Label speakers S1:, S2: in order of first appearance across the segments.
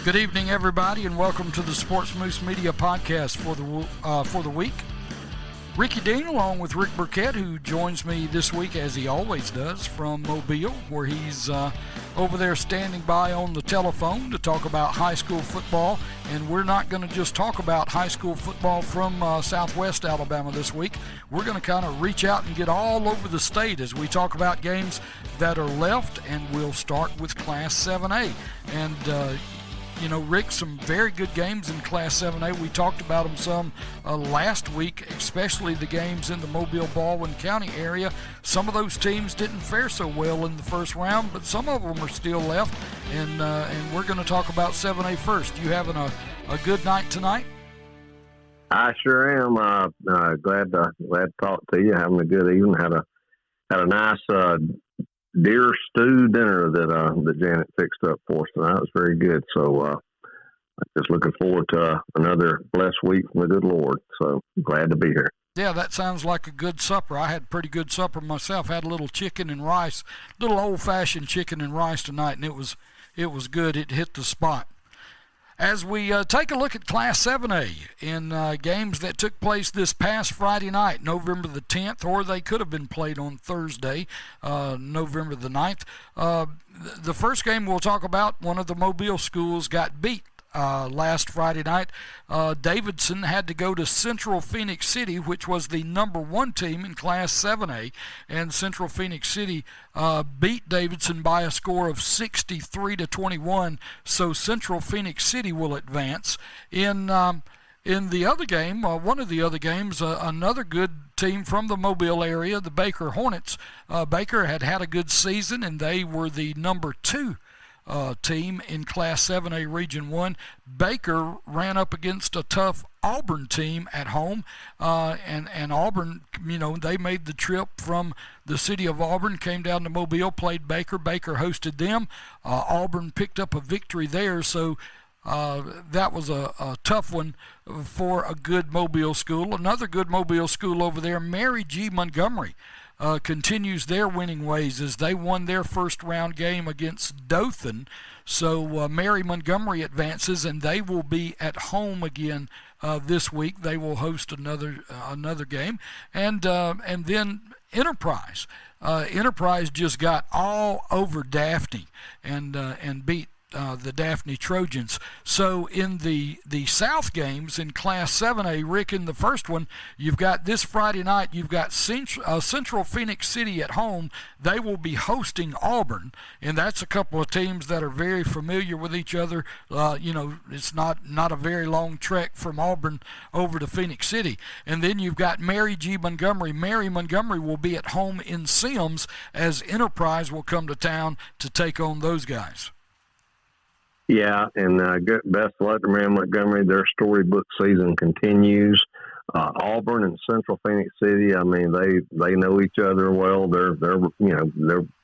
S1: Good evening, everybody, and welcome to the SportzMoose Media Podcast for the week. Ricky Dean, along with Rick Burkett, who joins me this week, as he always does, from Mobile, where he's over there standing by on the telephone to talk about high school football. And we're not going to just talk about high school football from Southwest Alabama this week. We're going to kind of reach out and get all over the state as we talk about games that are left, and we'll start with Class 7A. And Rick, some very good games in Class 7A. We talked about them some last week, especially the games in the Mobile-Baldwin County area. Some of those teams didn't fare so well in the first round, but some of them are still left, and we're going to talk about 7A first. You having a good night tonight?
S2: I sure am. Glad to talk to you. Having a good evening. Had a nice deer stew dinner that Janet fixed up for us tonight. It was very good. So just looking forward to another blessed week from the good Lord. So glad to be here.
S1: Yeah, that sounds like a good supper. I had a pretty good supper myself. Had a little chicken and rice, little old-fashioned chicken and rice tonight, and it was good. It hit the spot. As we take a look at Class 7A in games that took place this past Friday night, November the 10th, or they could have been played on Thursday, November the 9th. The first game we'll talk about, one of the Mobile schools got beat last Friday night. Davidson had to go to Central Phoenix City, which was the number one team in Class 7A, and Central Phoenix City beat Davidson by a score of 63-21. So Central Phoenix City will advance. In the other game, one of the other games, another good team from the Mobile area, the Baker Hornets. Baker had a good season, and they were the number two team in Class 7A Region 1. Baker ran up against a tough Auburn team at home, and Auburn, they made the trip from the city of Auburn, came down to Mobile, played Baker. Baker hosted them. Auburn picked up a victory there, so that was a tough one for a good Mobile school. Another good Mobile school over there, Mary G. Montgomery, continues their winning ways as they won their first round game against Dothan. So Mary Montgomery advances, and they will be at home again this week. They will host another game, and then Enterprise. Enterprise just got all over Daphne and beat the Daphne Trojans. So in the South games in Class 7A, Rick, in the first one, you've got this Friday night, you've got Central Phoenix City at home. They will be hosting Auburn, and that's a couple of teams that are very familiar with each other. It's not a very long trek from Auburn over to Phoenix City. And then you've got Mary G. Montgomery. Mary Montgomery will be at home in Sims as Enterprise will come to town to take on those guys.
S2: Yeah, and best of luck to Mary Montgomery. Their storybook season continues. Auburn and Central Phoenix City, I mean, they know each other well. They're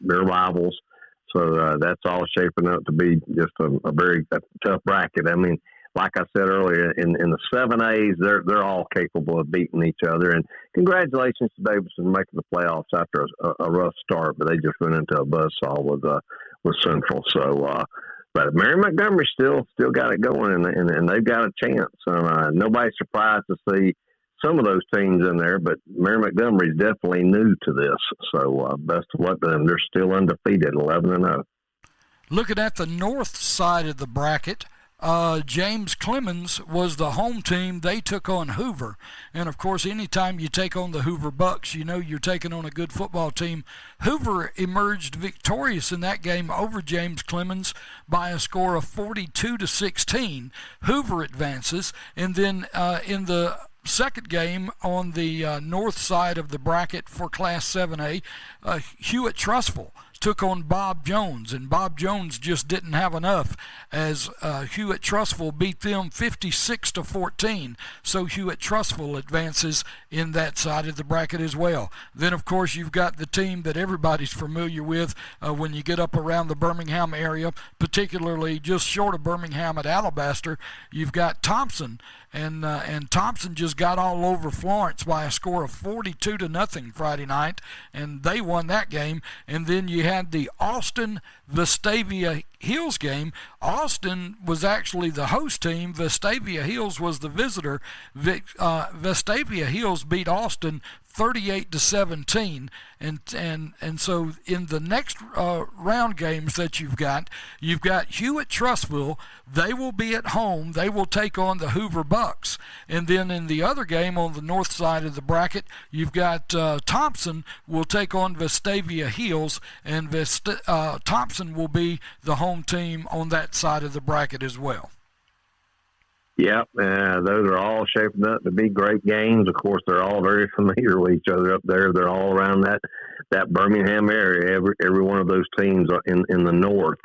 S2: rivals. So that's all shaping up to be just a very tough bracket. I mean, like I said earlier, in the 7As, they're all capable of beating each other. And congratulations to Davidson making the playoffs after a rough start, but they just went into a buzzsaw with Central. So. But Mary Montgomery still got it going, and they've got a chance. Nobody's surprised to see some of those teams in there, but Mary Montgomery's definitely new to this. So best of luck to them. They're still undefeated, 11-0.
S1: Looking at the north side of the bracket, James Clemens was the home team. They took on Hoover. And, of course, anytime you take on the Hoover Bucks, you're taking on a good football team. Hoover emerged victorious in that game over James Clemens by a score of 42-16. Hoover advances. And then in the second game on the north side of the bracket for Class 7A, Hewitt Trustful took on Bob Jones, and Bob Jones just didn't have enough as Hewitt Trustful beat them 56-14. So Hewitt Trustful advances in that side of the bracket as well. Then, of course, you've got the team that everybody's familiar with when you get up around the Birmingham area, particularly just short of Birmingham at Alabaster. You've got Thompson, and Thompson just got all over Florence by a score of 42-0 Friday night, and they won that game. And then you had the Austin Vestavia Hills game. Austin was actually the host team. Vestavia Hills was the visitor. Vestavia Hills beat Austin 38-17, and so in the next round games that you've got Hewitt Trussville. They will be at home. They will take on the Hoover Bucks, and then in the other game on the north side of the bracket, you've got Thompson will take on Vestavia Hills, and Thompson will be the home team on that side of the bracket as well.
S2: Yep, those are all shaping up to be great games. Of course, they're all very familiar with each other up there. They're all around that Birmingham area. Every one of those teams in the north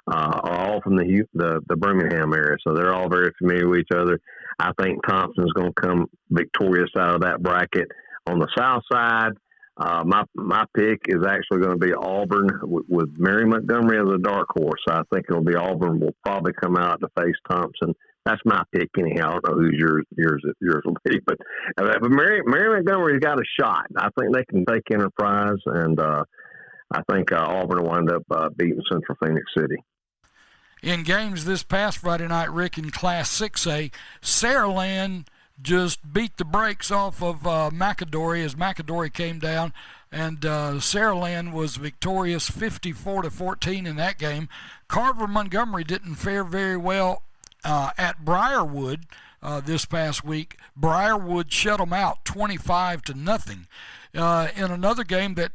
S2: are all from the Birmingham area, so they're all very familiar with each other. I think Thompson's going to come victorious out of that bracket. On the south side, my pick is actually going to be Auburn with Mary Montgomery as a dark horse. I think it'll be Auburn will probably come out to face Thompson. That's my pick anyhow. I don't know who's yours will be, but Mary Montgomery's got a shot. I think they can take Enterprise, and I think Auburn will wind up beating Central Phoenix City.
S1: In games this past Friday night, Rick, in Class 6A, Saraland just beat the brakes off of McAdory as McAdory came down, and Saraland was victorious 54-14 in that game. Carver Montgomery didn't fare very well at Briarwood this past week. Briarwood shut them out 25-0. In another game that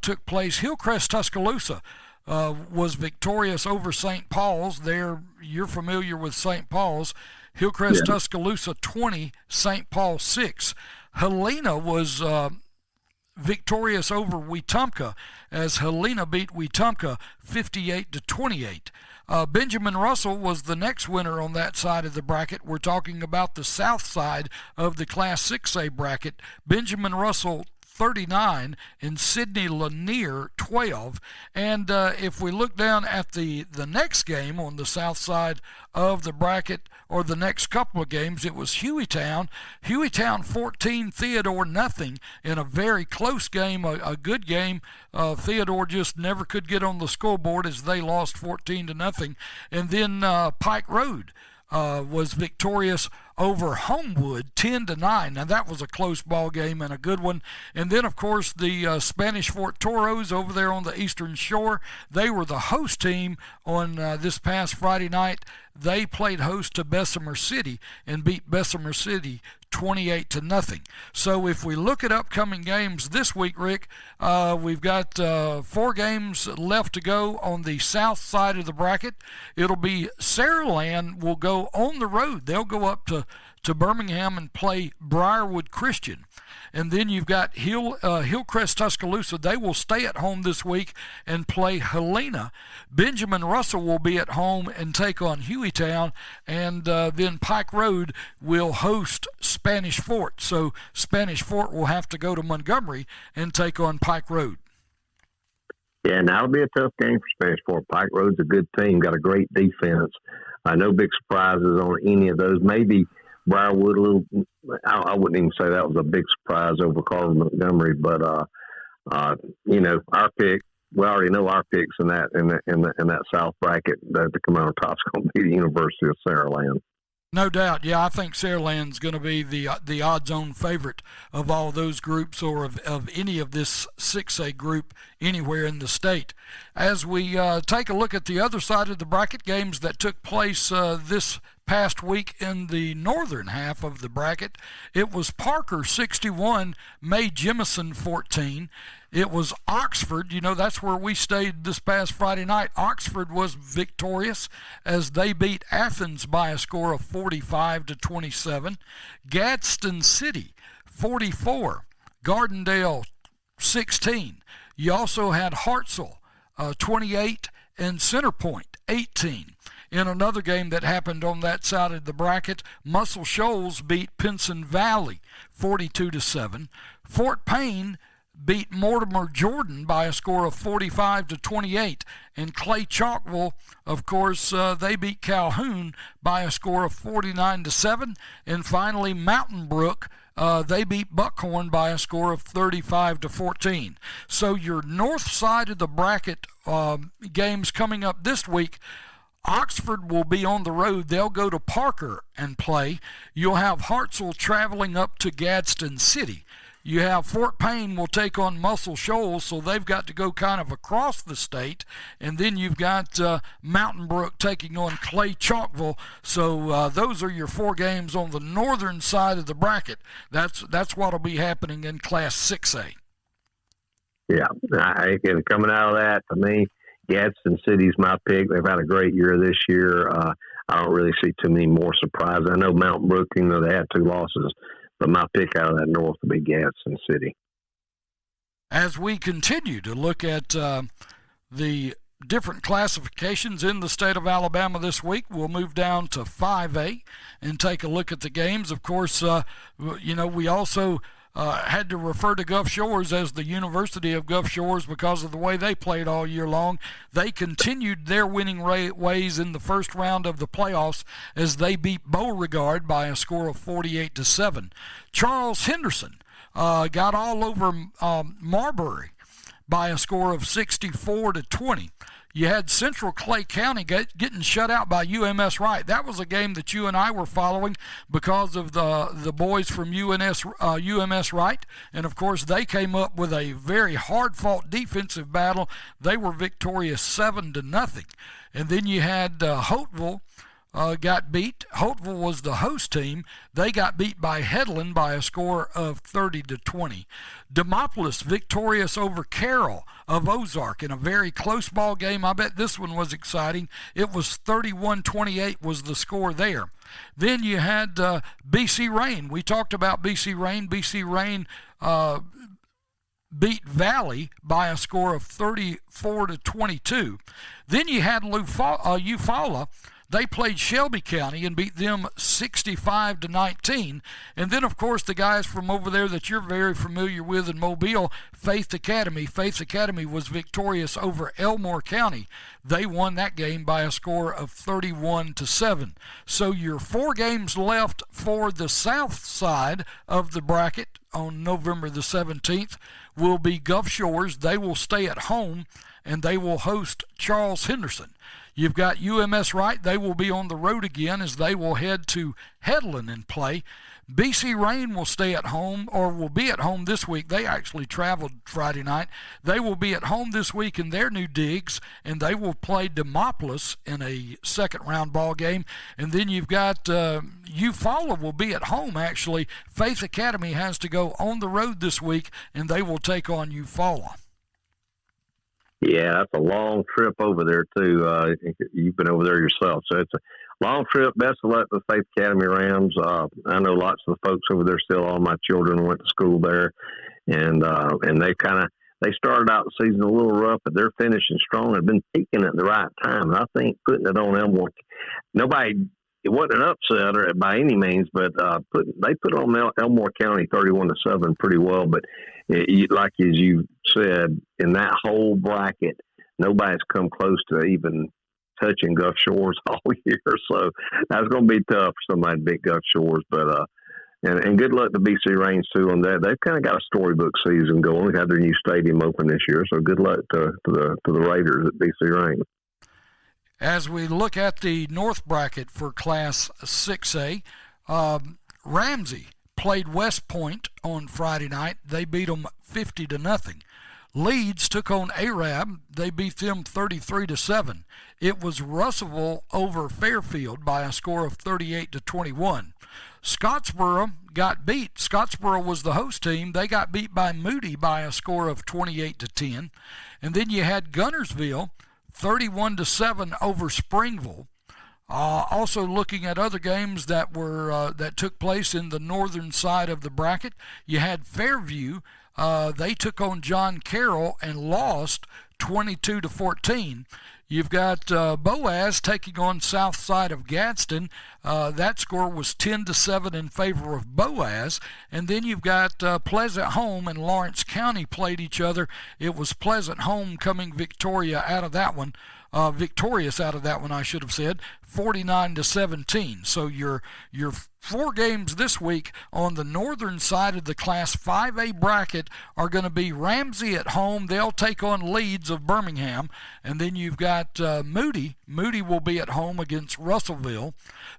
S1: took place, Hillcrest Tuscaloosa was victorious over St. Paul's. You're familiar with St. Paul's. Hillcrest Tuscaloosa 20, St. Paul 6. Helena was victorious over Wetumpka as Helena beat Wetumpka 58-28. Benjamin Russell was the next winner on that side of the bracket. We're talking about the south side of the Class 6A bracket. Benjamin Russell 39 and Sidney Lanier 12. And if we look down at the next game on the south side of the bracket, or the next couple of games, it was Hueytown 14, Theodore nothing in a very close game, a good game. Theodore just never could get on the scoreboard as they lost 14-0. And then Pike Road was victorious over Homewood 10-9. Now that was a close ball game and a good one. And then of course the Spanish Fort Toros over there on the Eastern Shore, they were the host team on this past Friday night. They played host to Bessemer City and beat Bessemer City 28-0. So if we look at upcoming games this week, Rick, we've got 4 games left to go on the south side of the bracket. It'll be Saraland will go on the road. They'll go up to Birmingham and play Briarwood Christian. And then you've got Hillcrest Tuscaloosa. They will stay at home this week and play Helena. Benjamin Russell will be at home and take on Hueytown. And then Pike Road will host Spanish Fort. So Spanish Fort will have to go to Montgomery and take on Pike Road.
S2: Yeah, and that'll be a tough game for Spanish Fort. Pike Road's a good team, got a great defense. No big surprises on any of those. Maybe Briarwood, I wouldn't even say that was a big surprise over Carver Montgomery, but our pick, we already know our picks in that south bracket that to come out on top is going to be the University of Saraland.
S1: No doubt, yeah. I think Saraland's going to be the odds-on favorite of all those groups, or of any of this 6A group anywhere in the state. As we take a look at the other side of the bracket, games that took place this past week in the northern half of the bracket, it was Parker 61, May Jemison 14. It was Oxford, that's where we stayed this past Friday night. Oxford was victorious as they beat Athens by a score of 45-27. Gadsden City 44, Gardendale 16. You also had Hartselle 28 and Centerpoint 18. In another game that happened on that side of the bracket, Muscle Shoals beat Pinson Valley 42-7. Fort Payne beat Mortimer Jordan by a score of 45-28. And Clay Chalkville, of course, they beat Calhoun by a score of 49-7. And finally, Mountain Brook, they beat Buckhorn by a score of 35-14. So your north side of the bracket games coming up this week. Oxford will be on the road. They'll go to Parker and play. You'll have Hartselle traveling up to Gadsden City. You have Fort Payne will take on Muscle Shoals, so they've got to go kind of across the state. And then you've got Mountain Brook taking on Clay Chalkville. So those are your 4 games on the northern side of the bracket. That's what will be happening in Class 6A.
S2: Yeah, and coming out of that, to me, Gadsden City's my pick. They've had a great year this year. I don't really see too many more surprises. I know Mountain Brook, they had 2 losses. But my pick out of that north will be Gadsden City.
S1: As we continue to look at the different classifications in the state of Alabama this week, we'll move down to 5A and take a look at the games. Of course, we also had to refer to Gulf Shores as the University of Gulf Shores because of the way they played all year long. They continued their winning ways in the first round of the playoffs as they beat Beauregard by a score of 48-7. Charles Henderson got all over Marbury by a score of 64-20. You had Central Clay County getting shut out by UMS Wright. That was a game that you and I were following because of the boys from UMS Wright. And, of course, they came up with a very hard-fought defensive battle. They were victorious 7-0. And then you had Holtville got beat. Holtville was the host team. They got beat by Headland by a score of 30-20. Demopolis victorious over Carroll of Ozark in a very close ball game. I bet this one was exciting. It was 31-28 was the score there. Then you had BC Rain. We talked about BC Rain. BC Rain beat Valley by a score of 34-22. Then you had Eufaula. They played Shelby County and beat them 65-19. And then, of course, the guys from over there that you're very familiar with in Mobile, Faith Academy. Faith Academy was victorious over Elmore County. They won that game by a score of 31-7. So your 4 games left for the south side of the bracket on November the 17th will be Gulf Shores. They will stay at home, and they will host Charles Henderson. You've got UMS Wright. They will be on the road again as they will head to Headland and play. BC Rain will stay at home, or will be at home this week. They actually traveled Friday night. They will be at home this week in their new digs, and they will play Demopolis in a second-round ball game. And then you've got Eufaula will be at home, actually. Faith Academy has to go on the road this week, and they will take on Eufaula.
S2: Yeah, that's a long trip over there, too. You've been over there yourself. So it's a long trip. Best of luck to Faith Academy Rams. I know lots of the folks over there still. All my children went to school there. And they started out the season a little rough, but they're finishing strong. They've been peaking at the right time. And I think putting it on Elmore, it wasn't an upset by any means, but they put on Elmore County 31-7 pretty well. But like as you said, in that whole bracket, nobody's come close to even touching Gulf Shores all year. So that's going to be tough for somebody to beat Gulf Shores. But and good luck to BC Rains too on that. They've kind of got a storybook season going. They had their new stadium open this year, so good luck to the Raiders at BC Rains.
S1: As we look at the north bracket for Class 6A, Ramsey played West Point on Friday night. They beat them 50-0. Leeds took on Arab. They beat them 33-7. It was Russellville over Fairfield by a score of 38-21. Scottsboro got beat. Scottsboro was the host team. They got beat by Moody by a score of 28-10. And then you had Gunnersville 31-7 over Springville. Also looking at other games that were that took place in the northern side of the bracket, you had Fairview. They took on John Carroll and lost 22-14. You've got Boaz taking on south side of Gadsden. That score was 10-7 in favor of Boaz. And then you've got Pleasant Home and Lawrence County played each other. It was Pleasant Home coming victorious out of that one, I should have said, 49-17. So your 4 games this week on the northern side of the Class 5A bracket are going to be Ramsey at home. They'll take on Leeds of Birmingham. And then you've got Moody. Moody will be at home against Russellville.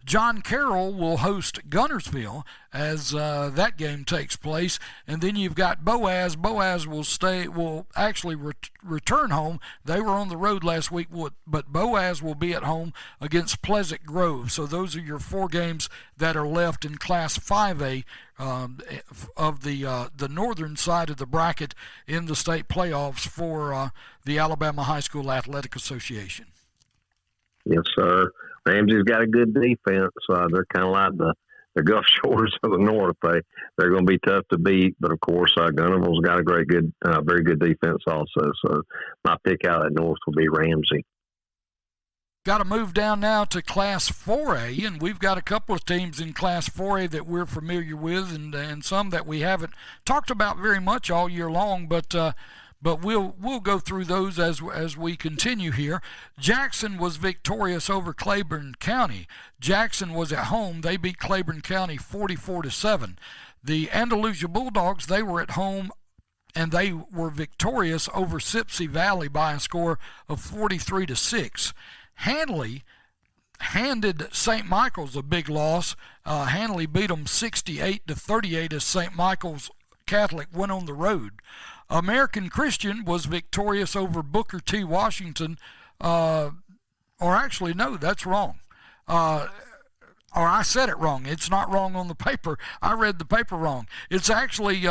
S1: John Carroll will host Gunnersville as that game takes place. And then you've got Boaz. Boaz will actually return home. They were on the road last week, but Boaz will be at home against Pleasant Grove. So those are your 4 games that are left in Class 5A of the northern side of the bracket in the state playoffs for the Alabama High School Athletic Association.
S2: Yes, sir. Ramsey's got a good defense. They're kind of like the Gulf Shores of the North. They're going to be tough to beat, but of course, Gunnersville's got a very good defense also. So my pick out at North will be Ramsey.
S1: Got to move down now to Class 4A, and we've got a couple of teams in Class 4A that we're familiar with, and some that we haven't talked about very much all year long. But we'll go through those as we continue here. Jackson was victorious over Claiborne County. Jackson was at home. They beat Claiborne County 44-7. The Andalusia Bulldogs, they were at home, and they were victorious over Sipsey Valley by a score of 43-6. Handley handed St. Michael's a big loss. Handley beat them 68-38 as St. Michael's Catholic went on the road. American Christian was victorious over Booker T. Washington. Or actually, no, that's wrong. Or I said it wrong. It's not wrong on the paper. I read the paper wrong. It's actually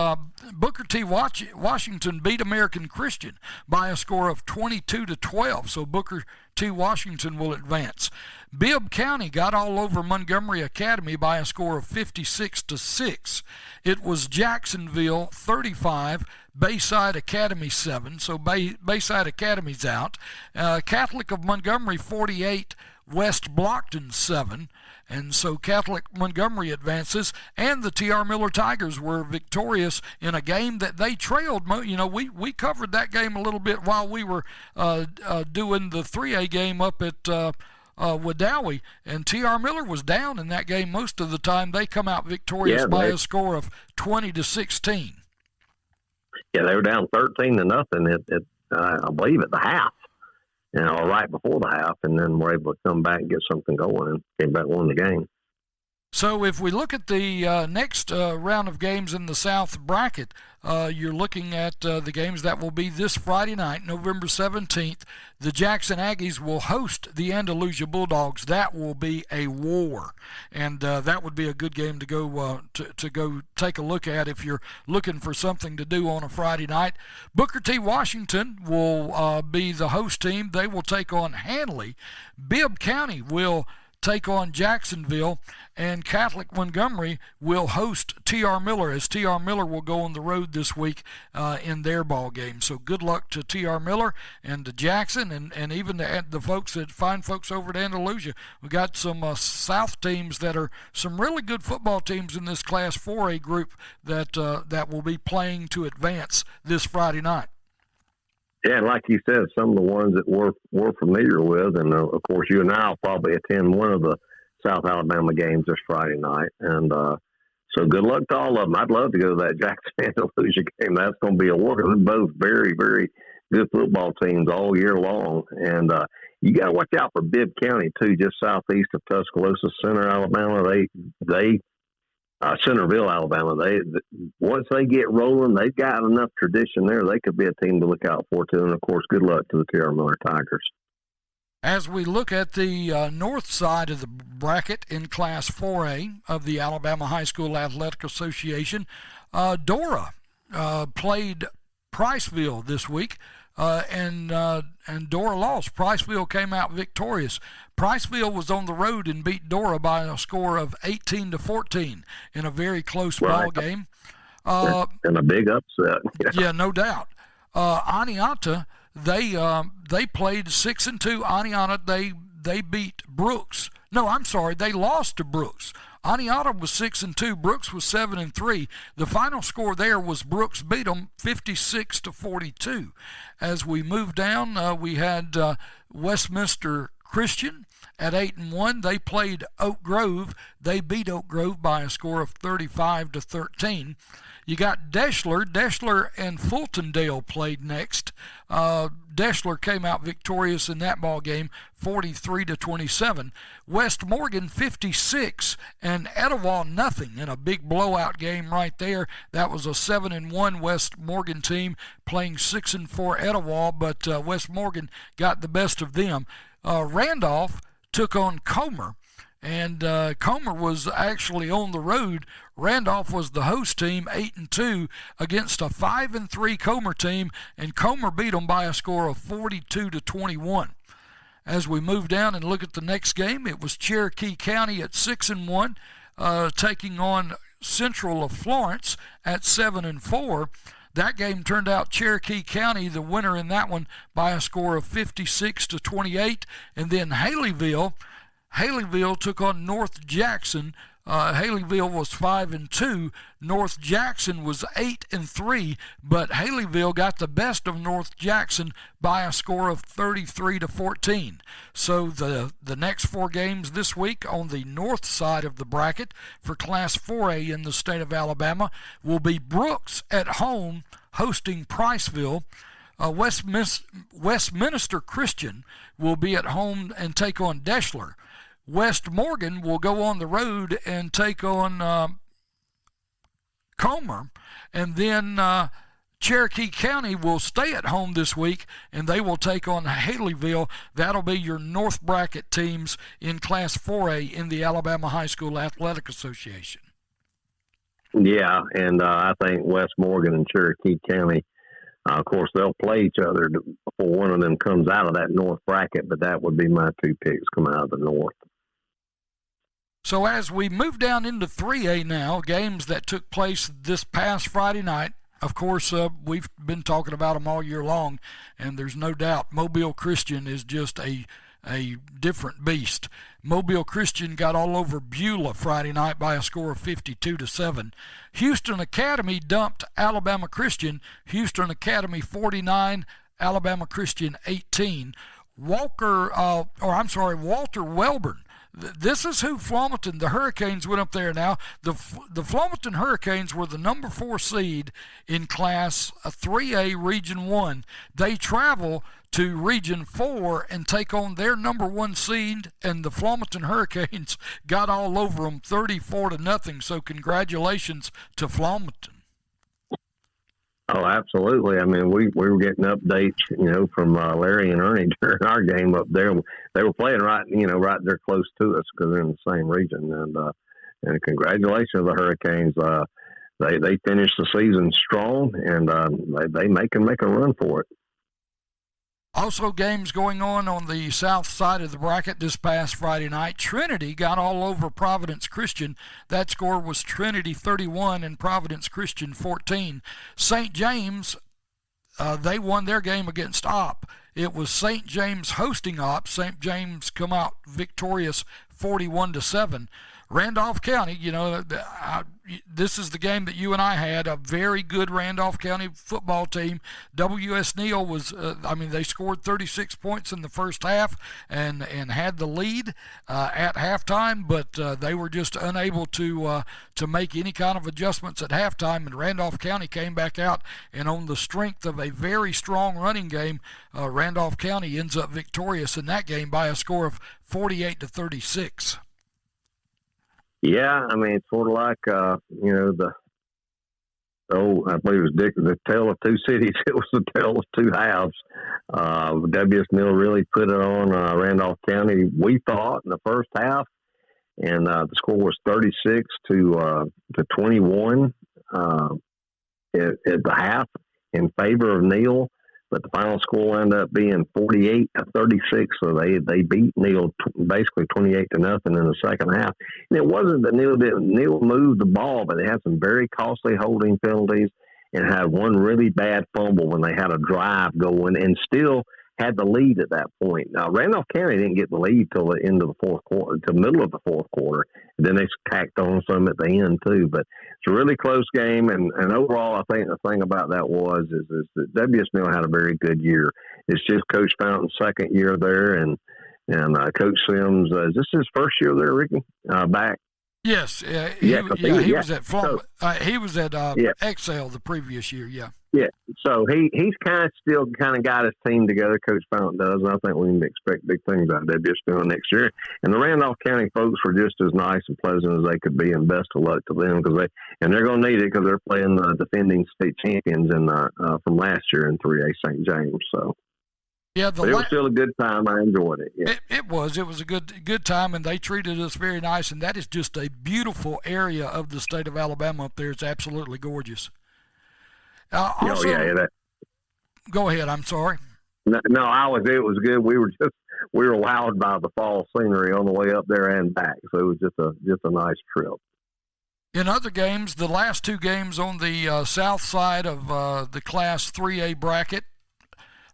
S1: Booker T. Washington beat American Christian by a score of 22-12. So Booker T. Washington will advance. Bibb County got all over Montgomery Academy by a score of 56-6. It was Jacksonville 35, Bayside Academy 7. So Bayside Academy's out. Catholic of Montgomery 48, West Blockton 7. And so Catholic Montgomery advances, and the T.R. Miller Tigers were victorious in a game that they trailed. You know, we covered that game a little bit while we were doing the 3A game up at Wadowee, and T.R. Miller was down in that game most of the time. They come out victorious by a score of 20-16.
S2: Yeah, they were down 13-0 at I believe at the half. Right before the half, and then we're able to come back and get something going, and came back and won the game.
S1: So if we look at the next round of games in the South bracket, you're looking at the games that will be this Friday night, November 17th. The Jackson Aggies will host the Andalusia Bulldogs. That will be a war, and that would be a good game to go go take a look at if you're looking for something to do on a Friday night. Booker T. Washington will be the host team. They will take on Handley. Bibb County will take on Jacksonville, and Catholic Montgomery will host T.R. Miller, as T.R. Miller will go on the road this week in their ball game. So good luck to T.R. Miller and to Jackson, and even the folks that fine folks over at Andalusia. We got some South teams that are some really good football teams in this Class 4A group that will be playing to advance this Friday night.
S2: Yeah, and like you said, some of the ones that we're familiar with, and of course you and I will probably attend one of the South Alabama games this Friday night. And so good luck to all of them. I'd love to go to that Jackson-Andalusia game. That's going to be a war. They're both very, very good football teams all year long. And you got to watch out for Bibb County, too, just southeast of Tuscaloosa Center, Alabama. Centerville, Alabama. Once they get rolling, they've got enough tradition there. They could be a team to look out for too. And of course, good luck to the T.R. Miller Tigers.
S1: As we look at the north side of the bracket in Class 4A of the Alabama High School Athletic Association, Dora played Priceville this week, and Dora lost. Priceville came out victorious. Priceville was on the road and beat Dora by a score of 18-14 in a very close ball game.
S2: And a big upset.
S1: Yeah, no doubt. Aniata, they played 6-2. Aniata, they beat Brooks. No, I'm sorry, they lost to Brooks. Aniata was 6-2. Brooks was 7-3. The final score there was Brooks beat them 56-42. As we move down, we had Westminster Christian at 8-1. They played Oak Grove. They beat Oak Grove by a score of 35-13. You got Deshler and Fultondale played next. Deshler came out victorious in that ball game, 43-27. West Morgan 56 and Etowah nothing in a big blowout game right there. That was a 7-1 West Morgan team playing 6-4 Etowah, but West Morgan got the best of them. Randolph took on Comer. And Comer was actually on the road. Randolph was the host team, 8-2 against a 5-3 Comer team, and Comer beat them by a score of 42-21. As we move down and look at the next game, it was Cherokee County at 6-1, taking on Central of Florence at 7-4. That game turned out Cherokee County the winner in that one by a score of 56-28, and then Haleyville took on North Jackson. Haleyville was 5-2. North Jackson was 8-3, but Haleyville got the best of North Jackson by a score of 33-14. So the next 4 games this week on the north side of the bracket for Class 4A in the state of Alabama will be Brooks at home hosting Priceville. Westminster Christian will be at home and take on Deshler. West Morgan will go on the road and take on Comer, and then Cherokee County will stay at home this week, and they will take on Haleyville. That'll be your north bracket teams in Class 4A in the Alabama High School Athletic Association.
S2: Yeah, and I think West Morgan and Cherokee County, of course, they'll play each other before one of them comes out of that north bracket, but that would be my 2 picks coming out of the north.
S1: So as we move down into 3A now, games that took place this past Friday night, of course, we've been talking about them all year long, and there's no doubt Mobile Christian is just a different beast. Mobile Christian got all over Beulah Friday night by a score of 52-7. Houston Academy dumped Alabama Christian. Houston Academy 49, Alabama Christian 18. Walter Welborn. This is who Flomaton, the Hurricanes, went up there now. The Flomaton Hurricanes were the number 4 seed in Class 3A Region 1. They travel to Region 4 and take on their number 1 seed, and the Flomaton Hurricanes got all over them 34-0. So congratulations to Flomaton.
S2: Oh, absolutely. I mean, we were getting updates, from Larry and Ernie during our game up there. They were playing right there close to us because they're in the same region. And congratulations to the Hurricanes. They finished the season strong, and they can make a run for it.
S1: Also, games going on the south side of the bracket this past Friday night. Trinity got all over Providence Christian. That score was Trinity 31 and Providence Christian 14. St. James, they won their game against Opp. It was St. James hosting Opp. St. James come out victorious 41-7. Randolph County, this is the game that you and I had, a very good Randolph County football team. W.S. Neal was, they scored 36 points in the first half and had the lead at halftime, but they were just unable to make any kind of adjustments at halftime, and Randolph County came back out, and on the strength of a very strong running game, Randolph County ends up victorious in that game by a score of 48-36.
S2: Yeah, it's sort of like, I believe it was the tale of two cities. It was the tale of two halves. W.S. Neal really put it on Randolph County, we thought, in the first half, and the score was 36-21 at the half in favor of Neal. But the final score ended up being 48-36, so they beat Neal basically 28-0 in the second half. And it wasn't that Neal moved the ball, but they had some very costly holding penalties and had one really bad fumble when they had a drive going and still had the lead at that point. Now, Randolph County didn't get the lead till the end of the fourth quarter, to the middle of the fourth quarter. And then they tacked on some at the end, too. But it's a really close game. And overall, I think the thing about that is that W.S. Neal had a very good year. It's just Coach Fountain's second year there. And And Coach Sims, is this his first year there, Ricky? Back?
S1: Yes, he was at he was at AHSAA the previous year. Yeah.
S2: Yeah, so he's still got his team together. Coach Fountain does, and I think we can expect big things out of that just doing next year. And the Randolph County folks were just as nice and pleasant as they could be, and best of luck to them they're going to need it because they're playing the defending state champions from last year in 3A St. James. So. Yeah, it was still a good time. I enjoyed it. Yeah.
S1: It was a good time, and they treated us very nice. And that is just a beautiful area of the state of Alabama up there. It's absolutely gorgeous. Go ahead. I'm sorry.
S2: No, it was good. We were wowed by the fall scenery on the way up there and back. So it was just a nice trip.
S1: In other games, the last two games on the south side of the Class 3A bracket.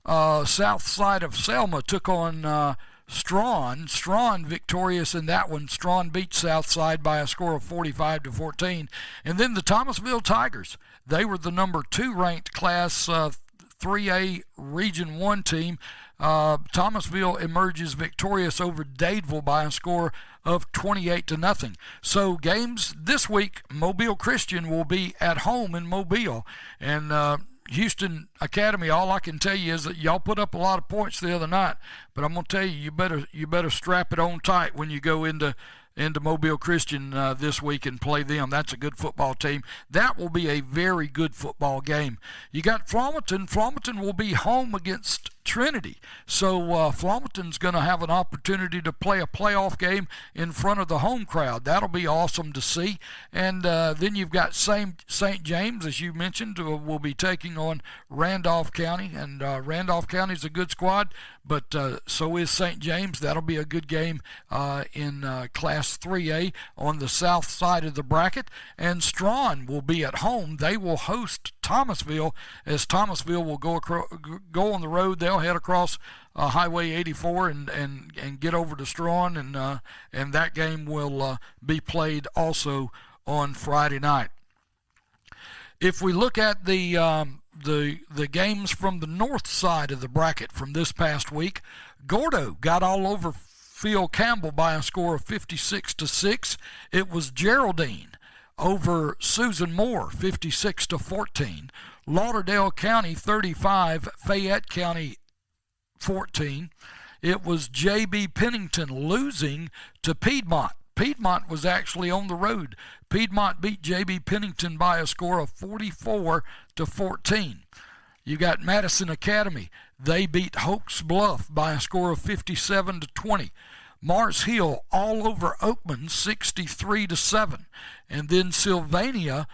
S1: South side of Selma took on Strawn. Strawn victorious in that one. Strawn beat Southside by a score of 45-14. And then the Thomasville Tigers. They were the number 2 ranked Class 3A Region 1 team. Thomasville emerges victorious over Dadeville by a score of 28-0. So games this week, Mobile Christian will be at home in Mobile. And Houston Academy, all I can tell you is that y'all put up a lot of points the other night, but I'm going to tell you, you better strap it on tight when you go into Mobile Christian this week and play them. That's a good football team. That will be a very good football game. You got Flomaton. Flomaton will be home against Trinity. So Flomaton's going to have an opportunity to play a playoff game in front of the home crowd. That'll be awesome to see. And then you've got St. James, as you mentioned, will be taking on Randolph County. And Randolph County's a good squad, but so is St. James. That'll be a good game in Class 3A on the south side of the bracket. And Strawn will be at home. They will host Thomasville, as Thomasville will go on the road. They'll head across Highway 84 and get over to Strawn, and that game will be played also on Friday night. If we look at the games from the north side of the bracket from this past week, Gordo got all over Phil Campbell by a score of 56-6. It was Geraldine over Susan Moore, 56-14. Lauderdale County 35, Fayette County 14. It was J.B. Pennington losing to Piedmont. Piedmont was actually on the road. Piedmont beat J.B. Pennington by a score of 44-14. You got Madison Academy. They beat Hoax Bluff by a score of 57-20. Mars Hill all over Oakman, 63-7. And then Sylvania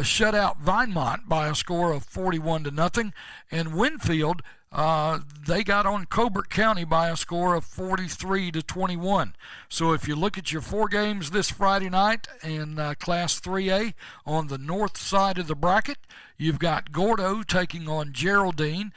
S1: shut out Vinemont by a score of 41-0. And Winfield, they got on Colbert County by a score of 43-21. So if you look at your 4 games this Friday night in Class 3A on the north side of the bracket, you've got Gordo taking on Geraldine.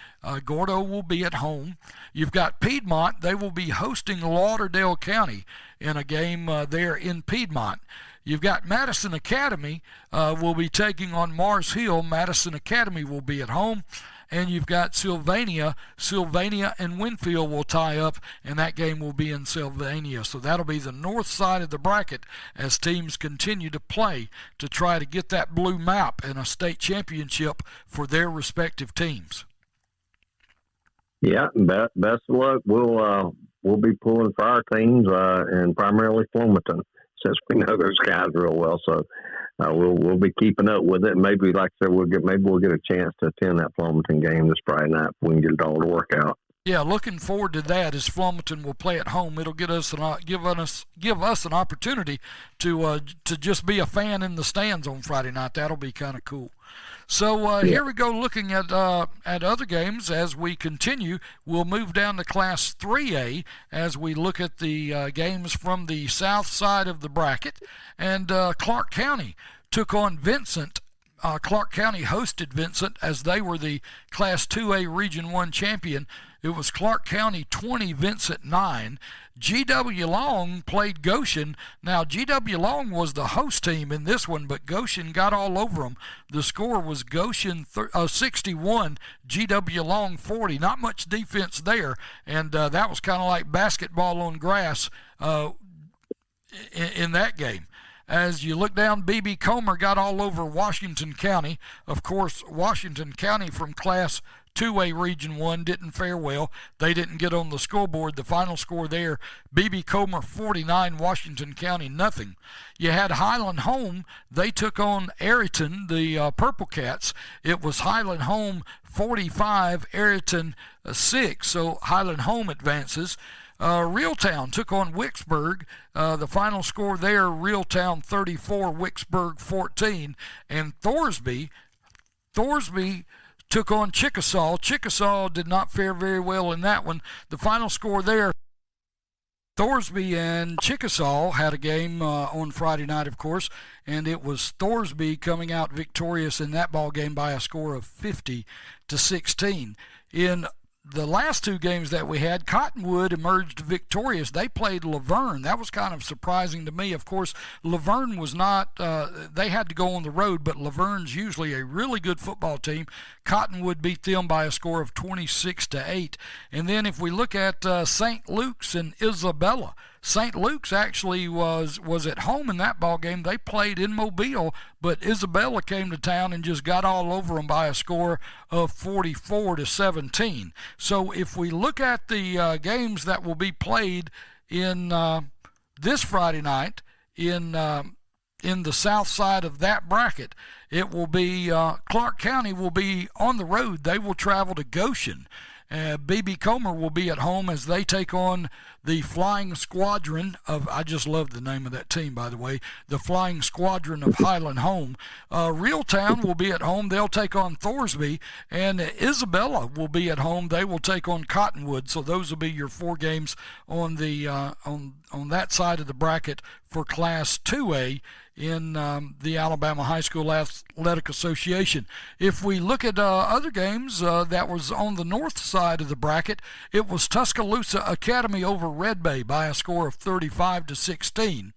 S1: Gordo will be at home. You've got Piedmont. They will be hosting Lauderdale County in a game there in Piedmont. You've got Madison Academy will be taking on Mars Hill. Madison Academy will be at home. And you've got Sylvania. Sylvania and Winfield will tie up, and that game will be in Sylvania. So that'll be the north side of the bracket as teams continue to play to try to get that blue map and a state championship for their respective teams.
S2: Yeah, best of luck. We'll be pulling for our teams and primarily Flomaton, since we know those guys real well. So we'll be keeping up with it. Maybe, like I said, we'll get a chance to attend that Flomaton game this Friday night if we can get it all to work out.
S1: Yeah, looking forward to that as Flomaton will play at home. It'll give us an opportunity to just be a fan in the stands on Friday night. That'll be kind of cool. So here we go looking at other games as we continue. We'll move down to Class 3A as we look at the games from the south side of the bracket. And Clark County took on Vincent. Clark County hosted Vincent as they were the Class 2A Region 1 champion. It was Clark County 20, Vincent 9. GW Long played Goshen. Now, GW Long was the host team in this one, but Goshen got all over them. The score was Goshen 61, GW Long 40. Not much defense there, and that was kind of like basketball on grass in that game. As you look down, B.B. Comer got all over Washington County. Of course, Washington County from Class 2A Region 1 didn't fare well. They didn't get on the scoreboard. The final score there, B.B. Comer 49, Washington County nothing. You had Highland Home. They took on Ayrton, the Purple Cats. It was Highland Home 45, Ayrton 6, so Highland Home advances. Reeltown took on Wicksburg. The final score there, Reeltown 34, Wicksburg 14. And Thorsby took on Chickasaw. Chickasaw did not fare very well in that one. The final score there, Thorsby and Chickasaw had a game on Friday night, of course, and it was Thorsby coming out victorious in that ball game by a score of 50-16. In the last two games that we had, Cottonwood emerged victorious. They played Laverne. That was kind of surprising to me. Of course, Laverne was not, they had to go on the road, but Laverne's usually a really good football team. Cottonwood beat them by a score of 26-8. And then if we look at St. Luke's and Isabella, St. Luke's actually was at home in that ball game. They played in Mobile, but Isabella came to town and just got all over them by a score of 44-17. So if we look at the games that will be played in this Friday night in the south side of that bracket, it will be Clark County will be on the road. They will travel to Goshen. B.B. Comer will be at home as they take on the Flying Squadron of, I just love the name of that team, by the way, the Flying Squadron of Highland Home. Reeltown will be at home. They'll take on Thorsby. And Isabella will be at home. They will take on Cottonwood. So those will be your four games on the on that side of the bracket for Class 2A in the Alabama High School Athletic Association. If we look at other games that was on the north side of the bracket, it was Tuscaloosa Academy over Red Bay by a score of 35-16.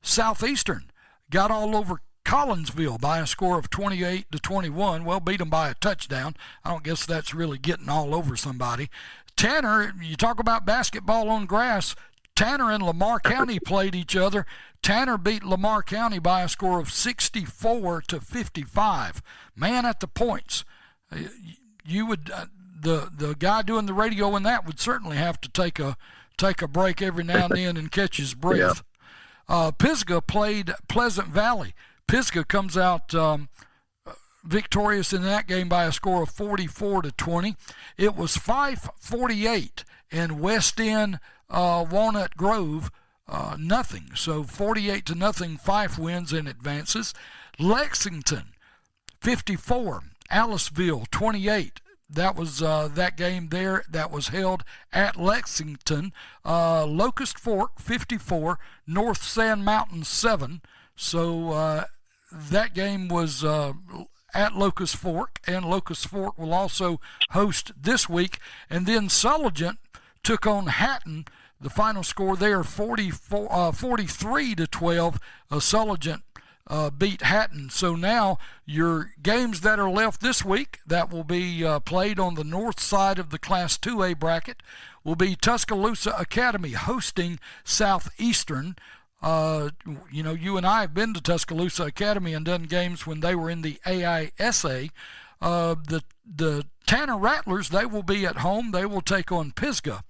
S1: Southeastern got all over Collinsville by a score of 28-21. Well, beat them by a touchdown. I don't guess that's really getting all over somebody. Tanner, you talk about basketball on grass, Tanner and Lamar County played each other. Tanner beat Lamar County by a score of 64-55. Man at the points. You would the guy doing the radio in that would certainly have to take a break every now and then and catch his breath. Yeah. Pisgah played Pleasant Valley. Pisgah comes out victorious in that game by a score of 44-20. It was 5-48 in West End Walnut Grove, nothing. So 48-0, 5 wins and advances. Lexington 54, Aliceville 28. That was that game there that was held at Lexington. Locust Fork 54, North Sand Mountain 7. So that game was at Locust Fork, and Locust Fork will also host this week. And then Sulligent took on Hatton. The final score there, 43-12. Sulligent beat Hatton. So now your games that are left this week that will be played on the north side of the Class 2A bracket will be Tuscaloosa Academy hosting Southeastern. You and I have been to Tuscaloosa Academy and done games when they were in the AISA. The Tanner Rattlers, they will be at home. They will take on Pisgah.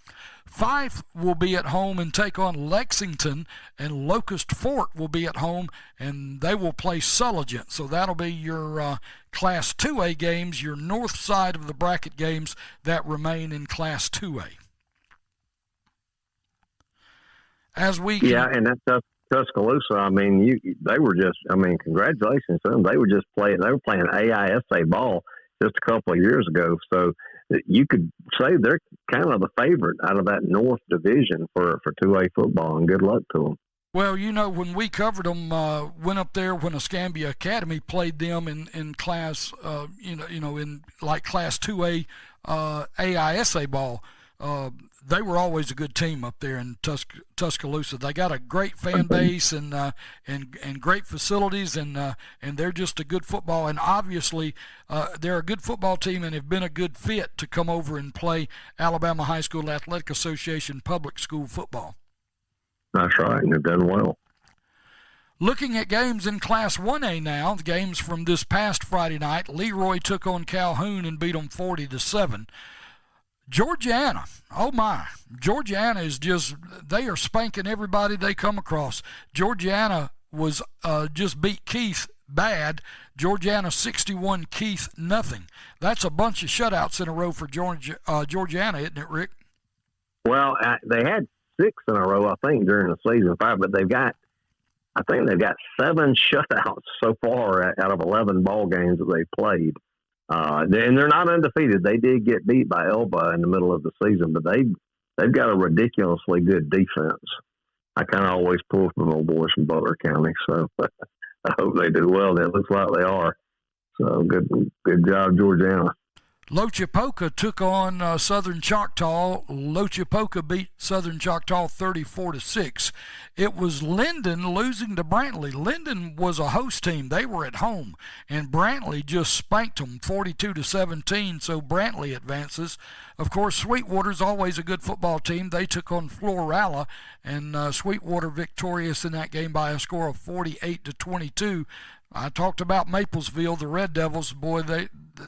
S1: Fife will be at home and take on Lexington, and Locust Fork will be at home, and they will play Sulligent. So that'll be your Class 2A games, your north side of the bracket games that remain in Class 2A. And
S2: that's Tuscaloosa. I mean, they were just. I mean, congratulations to them. They were just playing. They were playing AISA ball just a couple of years ago. So you could say they're kind of the favorite out of that North Division for 2A football. And good luck to them.
S1: Well, you know, when we covered them, went up there when Escambia Academy played them in class, in like Class 2A AISA ball. They were always a good team up there in Tuscaloosa. They got a great fan base and great facilities, and they're just a good football. And obviously, they're a good football team and have been a good fit to come over and play Alabama High School Athletic Association public school football.
S2: That's right, and they've done well.
S1: Looking at games in Class 1A now, the games from this past Friday night, Leroy took on Calhoun and beat them 40-7. Georgiana, oh my, Georgiana is they are spanking everybody they come across. Georgiana was just beat Keith bad. Georgiana 61, Keith nothing. That's a bunch of shutouts in a row for Georgiana, isn't it, Rick?
S2: Well, they had 6 in a row, I think, during the season 5, but they've got 7 shutouts so far out of 11 ball games that they've played. And they're not undefeated. They did get beat by Elba in the middle of the season, but they've got a ridiculously good defense. I kind of always pull from old boys from Butler County, so I hope they do well. It looks like they are. So good job, Georgiana.
S1: Lochapoka took on Southern Choctaw. Lochapoka beat Southern Choctaw 34-6. It was Linden losing to Brantley. Linden was a host team. They were at home, and Brantley just spanked them 42-17, so Brantley advances. Of course, Sweetwater's always a good football team. They took on Florala, and Sweetwater victorious in that game by a score of 48-22. I talked about Maplesville, the Red Devils. Boy,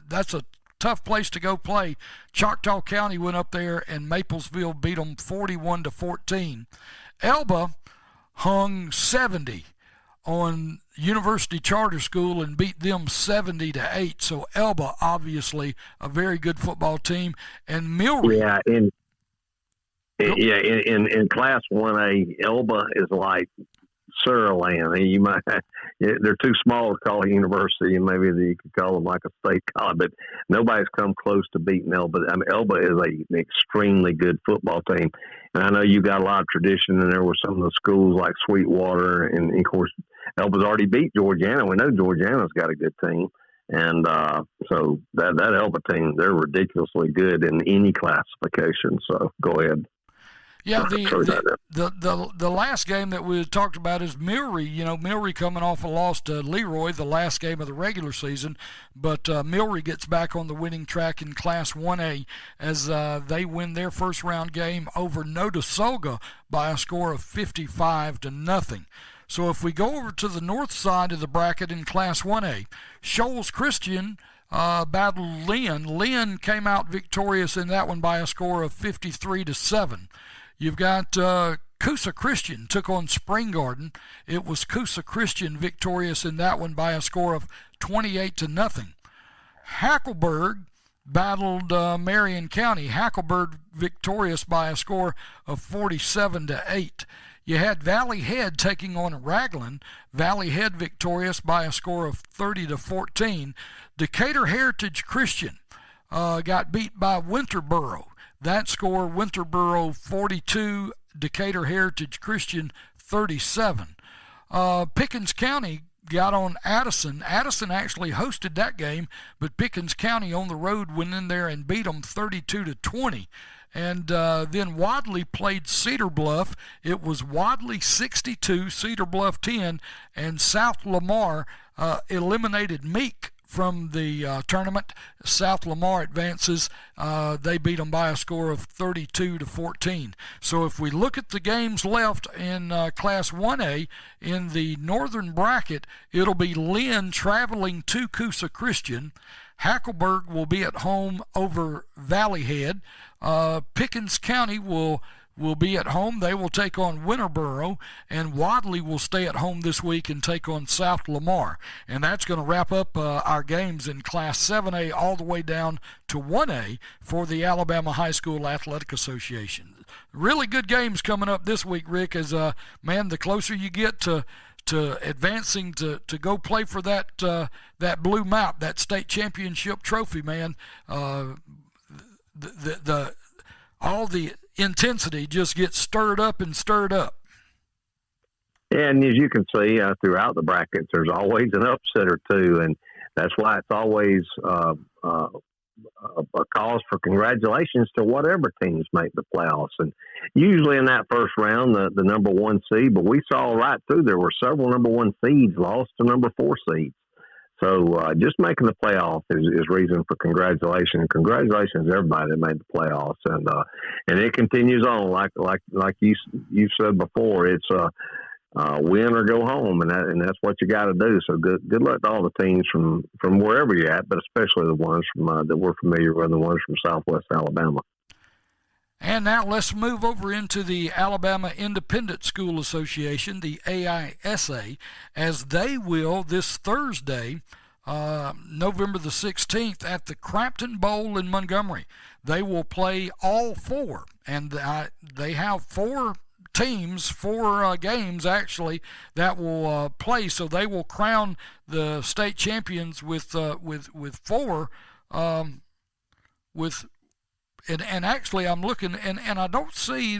S1: that's a tough place to go play. Choctaw County went up there and Maplesville beat them 41-14. Elba hung 70 on University Charter School and beat them 70-8. So Elba, obviously a very good football team. And Milry.
S2: In Class 1A, Elba is like Saraland. They're too small to call a university, and maybe you could call them like a state college, but nobody's come close to beating Elba. I mean, Elba is an extremely good football team, and I know you got a lot of tradition, and there were some of the schools like Sweetwater, and of course, Elba's already beat Georgiana. We know Georgiana's got a good team, and so that Elba team, they're ridiculously good in any classification. So go ahead.
S1: Yeah, the last game that we talked about is Milry. You know, Milry coming off a loss to Leroy, the last game of the regular season, but Milry gets back on the winning track in Class 1A as they win their first round game over Notasulga by a score of 55-0. So if we go over to the north side of the bracket in Class 1A, Shoals Christian battled Lynn. Lynn came out victorious in that one by a score of 53-7. You've got Coosa Christian took on Spring Garden. It was Coosa Christian victorious in that one by a score of 28-0. Hackleburg battled Marion County. Hackleburg victorious by a score of 47-8. You had Valley Head taking on Raglan. Valley Head victorious by a score of 30-14. Decatur Heritage Christian got beat by Winterboro. That score, Winterboro 42, Decatur Heritage Christian 37. Pickens County got on Addison. Addison actually hosted that game, but Pickens County on the road went in there and beat them 32-20. And then Wadley played Cedar Bluff. It was Wadley 62, Cedar Bluff 10, and South Lamar eliminated Meek from the tournament. South Lamar advances. They beat them by a score of 32-14. So if we look at the games left in Class 1A, in the northern bracket, it'll be Lynn traveling to Coosa Christian. Hackleburg will be at home over Valley Head. Pickens County will be at home. They will take on Winterboro, and Wadley will stay at home this week and take on South Lamar. And that's going to wrap up our games in Class 7A all the way down to 1A for the Alabama High School Athletic Association. Really good games coming up this week, Rick, as, man, the closer you get to advancing to go play for that blue map, that state championship trophy, man, all the intensity just gets stirred up and stirred up.
S2: And as you can see throughout the brackets, there's always an upset or two, and that's why it's always a cause for congratulations to whatever teams make the playoffs. And usually in that first round, the number one seed, but we saw right through there were several number one seeds lost to number four seeds. So just making the playoff is reason for congratulations. Congratulations to everybody that made the playoffs, and it continues on like you said before. It's win or go home, and that's what you got to do. So good luck to all the teams from wherever you're at, but especially the ones from that we're familiar with, the ones from Southwest Alabama.
S1: And now let's move over into the Alabama Independent School Association, the AISA, as they will this Thursday, November the 16th, at the Crampton Bowl in Montgomery. They will play all four, and they have four teams, four games actually, that will play. So they will crown the state champions with four. And actually, I'm looking, and I don't see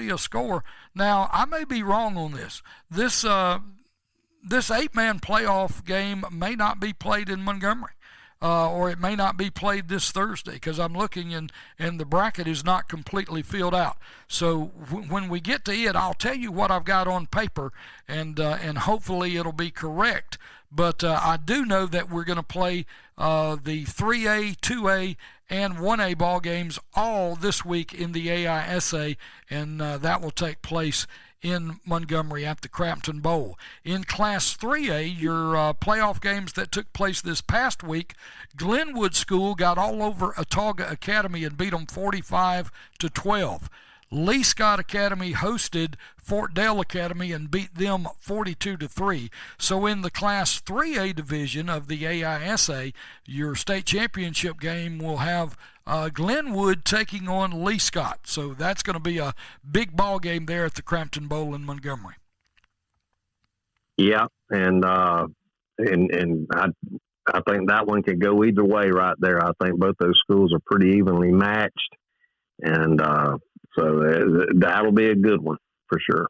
S1: a score. Now, I may be wrong on this. This 8-man playoff game may not be played in Montgomery, or it may not be played this Thursday, because I'm looking and the bracket is not completely filled out. So when we get to it, I'll tell you what I've got on paper, and hopefully it'll be correct. But I do know that we're going to play the 3A, 2A, and 1A ball games all this week in the AISA, and that will take place in Montgomery at the Crampton Bowl. In Class 3A, your playoff games that took place this past week, Glenwood School got all over Autauga Academy and beat them 45-12. Lee Scott Academy hosted Fort Dale Academy and beat them 42-3. So in the Class 3A division of the AISA, your state championship game will have Glenwood taking on Lee Scott. So that's going to be a big ball game there at the Crampton Bowl in Montgomery.
S2: Yeah, and I think that one could go either way right there. I think both those schools are pretty evenly matched, and so that'll be a good one for sure.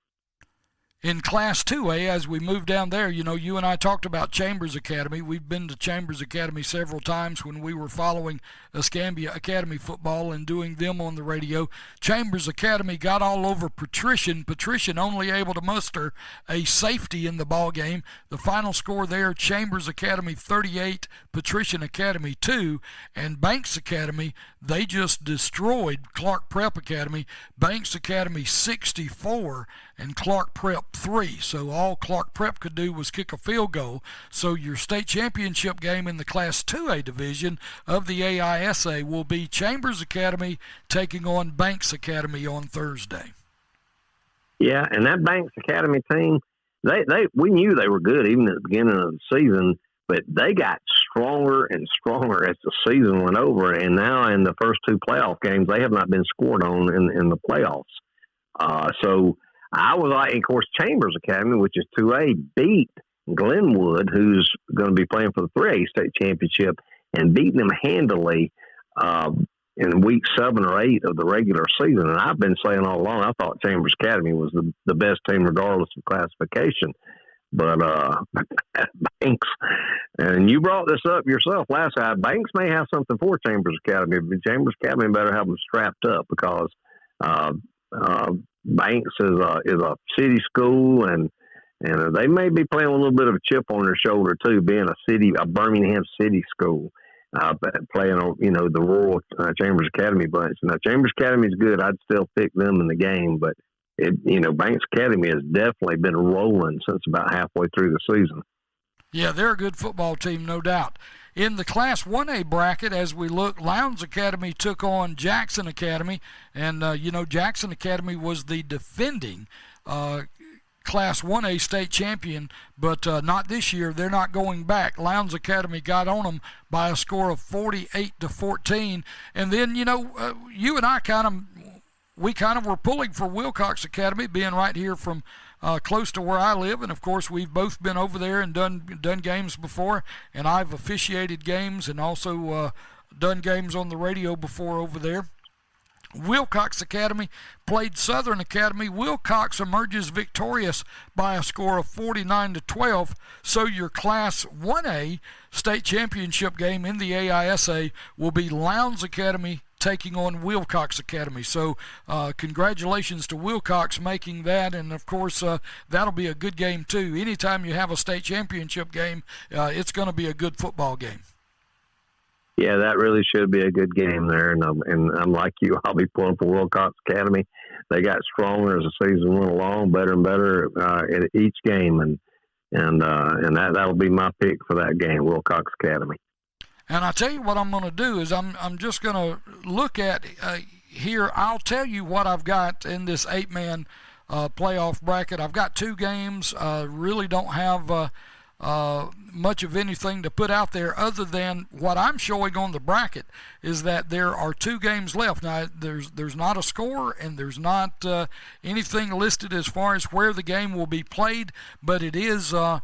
S1: In Class 2A, as we move down there, you and I talked about Chambers Academy. We've been to Chambers Academy several times when we were following Escambia Academy football and doing them on the radio. Chambers Academy got all over Patrician. Patrician only able to muster a safety in the ball game. The final score there, Chambers Academy 38, Patrician Academy 2, and Banks Academy, they just destroyed Clark Prep Academy. Banks Academy 64 and Clark Prep 3. So all Clark Prep could do was kick a field goal. So your state championship game in the Class 2A division of the AISA will be Chambers Academy taking on Banks Academy on Thursday.
S2: Yeah, and that Banks Academy team, we knew they were good even at the beginning of the season, but they got stronger and stronger as the season went over, and now in the first two playoff games, they have not been scored on in the playoffs. So I was like, of course, Chambers Academy, which is 2A, beat Glenwood, who's going to be playing for the 3A state championship, and beating them handily in week 7 or 8 of the regular season. And I've been saying all along, I thought Chambers Academy was the best team regardless of classification. But Banks, and you brought this up yourself last time, Banks may have something for Chambers Academy, but Chambers Academy better have them strapped up, because Banks is a city school, and they may be playing with a little bit of a chip on their shoulder too, being a Birmingham city school, playing on the rural Chambers Academy bunch. Now Chambers Academy is good. I'd still pick them in the game, but Banks Academy has definitely been rolling since about halfway through the season.
S1: Yeah, they're a good football team, no doubt. In the Class 1A bracket, as we look, Lowndes Academy took on Jackson Academy, and Jackson Academy was the defending Class 1A state champion, but not this year. They're not going back. Lowndes Academy got on them by a score of 48-14, and then you and I kind of were pulling for Wilcox Academy, being right here from close to where I live, and of course we've both been over there and done games before, and I've officiated games and also done games on the radio before over there. Wilcox Academy played Southern Academy. Wilcox emerges victorious by a score of 49-12. So your Class 1A state championship game in the AISA will be Lowndes Academy taking on Wilcox Academy. So congratulations to Wilcox making that, and of course that'll be a good game too. Anytime you have a state championship game, it's going to be a good football game.
S2: Yeah, that really should be a good game there, and I'm like you. I'll be pulling for Wilcox Academy. They got stronger as the season went along, better and better at each game, and that'll be my pick for that game, Wilcox Academy.
S1: And I tell you what I'm going to do is I'm just going to look at here. I'll tell you what I've got in this 8-man playoff bracket. I've got 2 games. Really don't have much of anything to put out there other than what I'm showing on the bracket is that there are 2 games left. Now there's not a score and there's not anything listed as far as where the game will be played, but it is what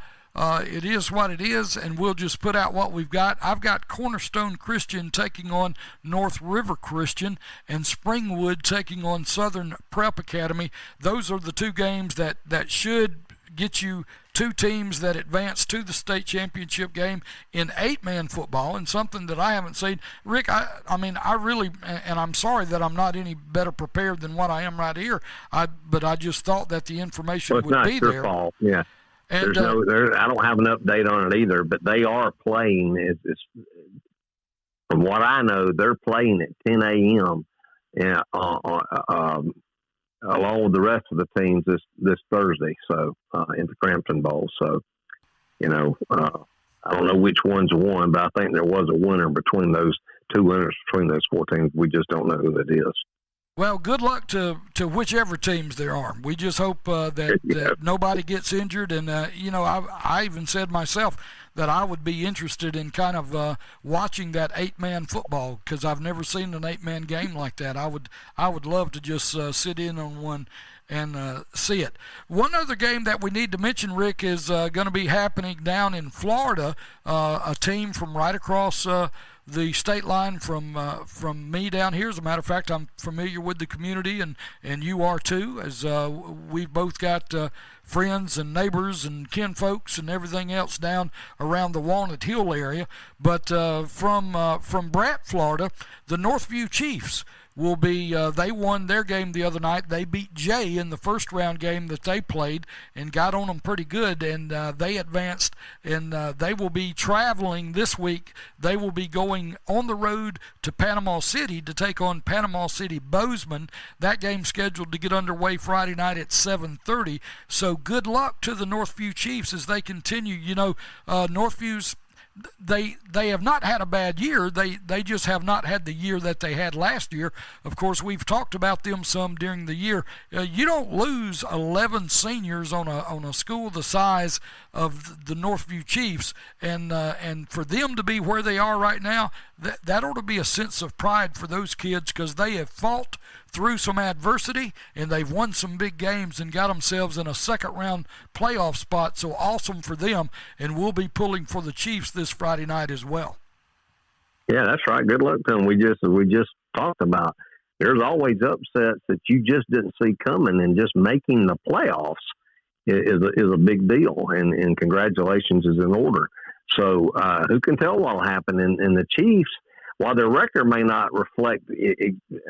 S1: it is, and we'll just put out what we've got. I've got Cornerstone Christian taking on North River Christian and Springwood taking on Southern Prep Academy. Those are the 2 games that should get you 2 teams that advance to the state championship game in 8-man football, and something that I haven't seen. Rick, I mean, I really, and I'm sorry that I'm not any better prepared than what I am right here, but I just thought that the information would be there.
S2: It's not your fault, yeah.
S1: And,
S2: I don't have an update on it either, but they are playing. From what I know, they're playing at 10 a.m. Along with the rest of the teams this Thursday. So in the Crampton Bowl. So I don't know which one's won, but I think there was a winner between those 2 winners between those 4 teams. We just don't know who it is.
S1: Well, good luck to whichever teams there are. We just hope that nobody gets injured. And, I even said myself that I would be interested in kind of watching that 8-man football because I've never seen an 8-man game like that. I would love to just sit in on one and see it. One other game that we need to mention, Rick, is going to be happening down in Florida. A team from right across the state line from me down here. As a matter of fact, I'm familiar with the community, and you are too, as we've both got friends and neighbors and kinfolks and everything else down around the Walnut Hill area. But from Bratt, Florida, the Northview Chiefs will be, they won their game the other night. They beat Jay in the first round game that they played and got on them pretty good, and they advanced, and they will be traveling this week. They will be going on the road to Panama City to take on Panama City Bozeman. That game's scheduled to get underway Friday night at 7:30. So good luck to the Northview Chiefs as they continue. Northview's they have not had a bad year. They just have not had the year that they had last year. Of course, we've talked about them some during the year. You don't lose 11 seniors on a school the size of the Northview Chiefs, and for them to be where they are right now, that ought to be a sense of pride for those kids, because they have fought through some adversity and they've won some big games and got themselves in a second round playoff spot. So awesome for them, and we'll be pulling for the Chiefs this Friday night as well.
S2: Yeah, that's right. Good luck to them. We just talked about, there's always upsets that you just didn't see coming, and just making the playoffs is a big deal, and congratulations is in order. So who can tell what will happen? And the Chiefs, while their record may not reflect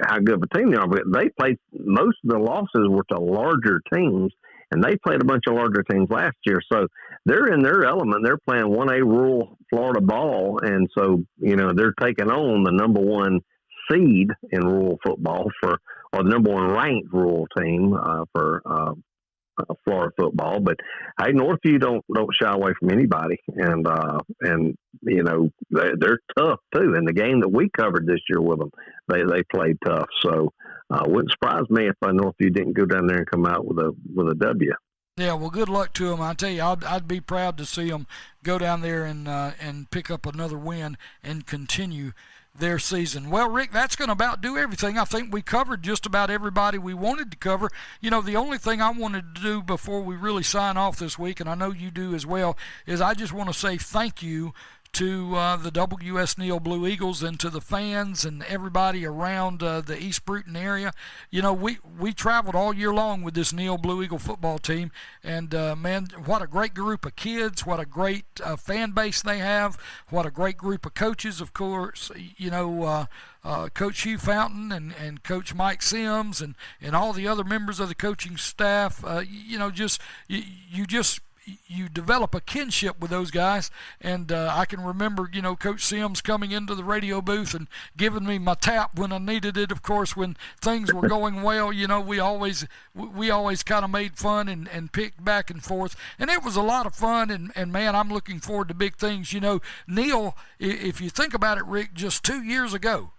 S2: how good of a team they are, but they played, most of the losses were to larger teams, and they played a bunch of larger teams last year. So they're in their element. They're playing 1A rural Florida ball, and so they're taking on the number 1 seed in rural football or the number 1 ranked rural team for Florida football. But hey, Northview don't shy away from anybody, and they're tough too. In the game that we covered this year with them, they played tough. So wouldn't surprise me if Northview didn't go down there and come out with a W.
S1: Yeah, well, good luck to them. I tell you, I'd be proud to see them go down there and pick up another win and continue their season. Well, Rick, that's going to about do everything. I think we covered just about everybody we wanted to cover. The only thing I wanted to do before we really sign off this week, and I know you do as well, is I just want to say thank you to the WS Neal Blue Eagles and to the fans and everybody around the East Bruton area. You know, we traveled all year long with this Neal Blue Eagle football team, and man, what a great group of kids, what a great fan base they have, what a great group of coaches, of course, you know, Coach Hugh Fountain and Coach Mike Sims and all the other members of the coaching staff. You know, just you develop a kinship with those guys, and I can remember, you know, Coach Sims coming into the radio booth and giving me my tap when I needed it. Of course, when things were going well, you know, we always kind of made fun and picked back and forth, and it was a lot of fun. And man, I'm looking forward to big things. You know, Neal, if you think about it, Rick, just 2 years ago,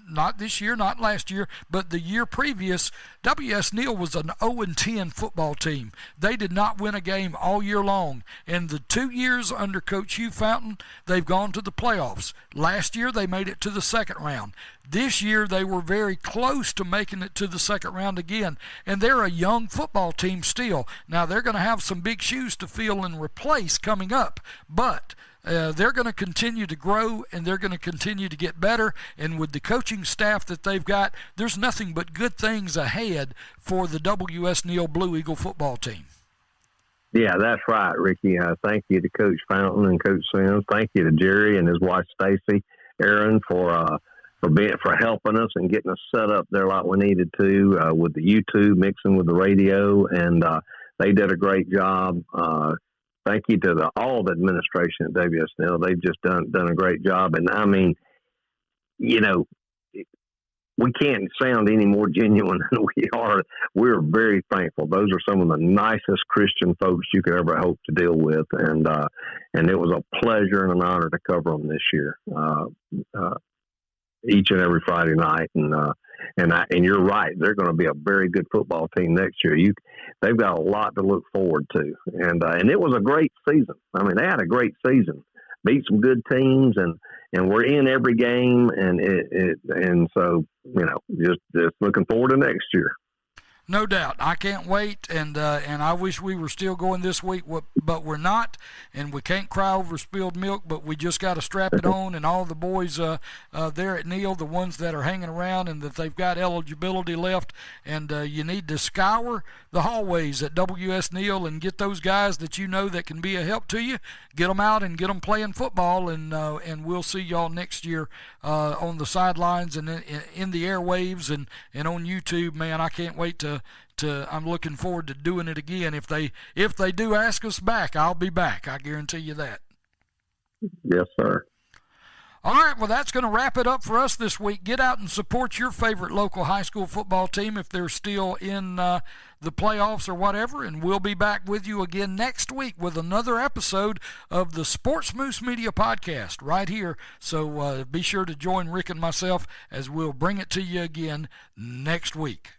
S1: not this year, not last year, but the year previous, WS Neal was an 0-10 football team. They did not win a game all year long. In the 2 years under Coach Hugh Fountain, they've gone to the playoffs. Last year, they made it to the second round. This year, they were very close to making it to the second round again, and they're a young football team still. Now, they're going to have some big shoes to fill and replace coming up, but they're going to continue to grow, and they're going to continue to get better. And with the coaching staff that they've got, there's nothing but good things ahead for the WS Neal Blue Eagle football team.
S2: Yeah, that's right, Ricky. Thank you to Coach Fountain and Coach Sims. Thank you to Jerry and his wife Stacy, Aaron, for helping us and getting us set up there like we needed to with the YouTube mixing with the radio, and they did a great job. Thank you to all the administration at WS Neal. They've just done a great job. And I mean, you know, we can't sound any more genuine than we are. We're very thankful. Those are some of the nicest Christian folks you could ever hope to deal with. And it was a pleasure and an honor to cover them this year, each and every Friday night. And you're right. They're going to be a very good football team next year. They've got a lot to look forward to. And it was a great season. I mean, they had a great season. Beat some good teams, and we're in every game. And so, you know, just looking forward to next year.
S1: No doubt. I can't wait, and I wish we were still going this week, but we're not, and we can't cry over spilled milk, but we just got to strap it on, and all the boys there at Neal, the ones that are hanging around and that they've got eligibility left, and you need to scour the hallways at WS Neal and get those guys that you know that can be a help to you, get them out and get them playing football, and we'll see y'all next year on the sidelines and in the airwaves and on YouTube. Man, I can't wait to I'm looking forward to doing it again. If they do ask us back, I'll be back. I guarantee you that.
S2: Yes, sir.
S1: All right, well, that's going to wrap it up for us this week. Get out and support your favorite local high school football team if they're still in the playoffs or whatever, and we'll be back with you again next week with another episode of the SportzMoose Media Podcast right here. So be sure to join Rick and myself as we'll bring it to you again next week.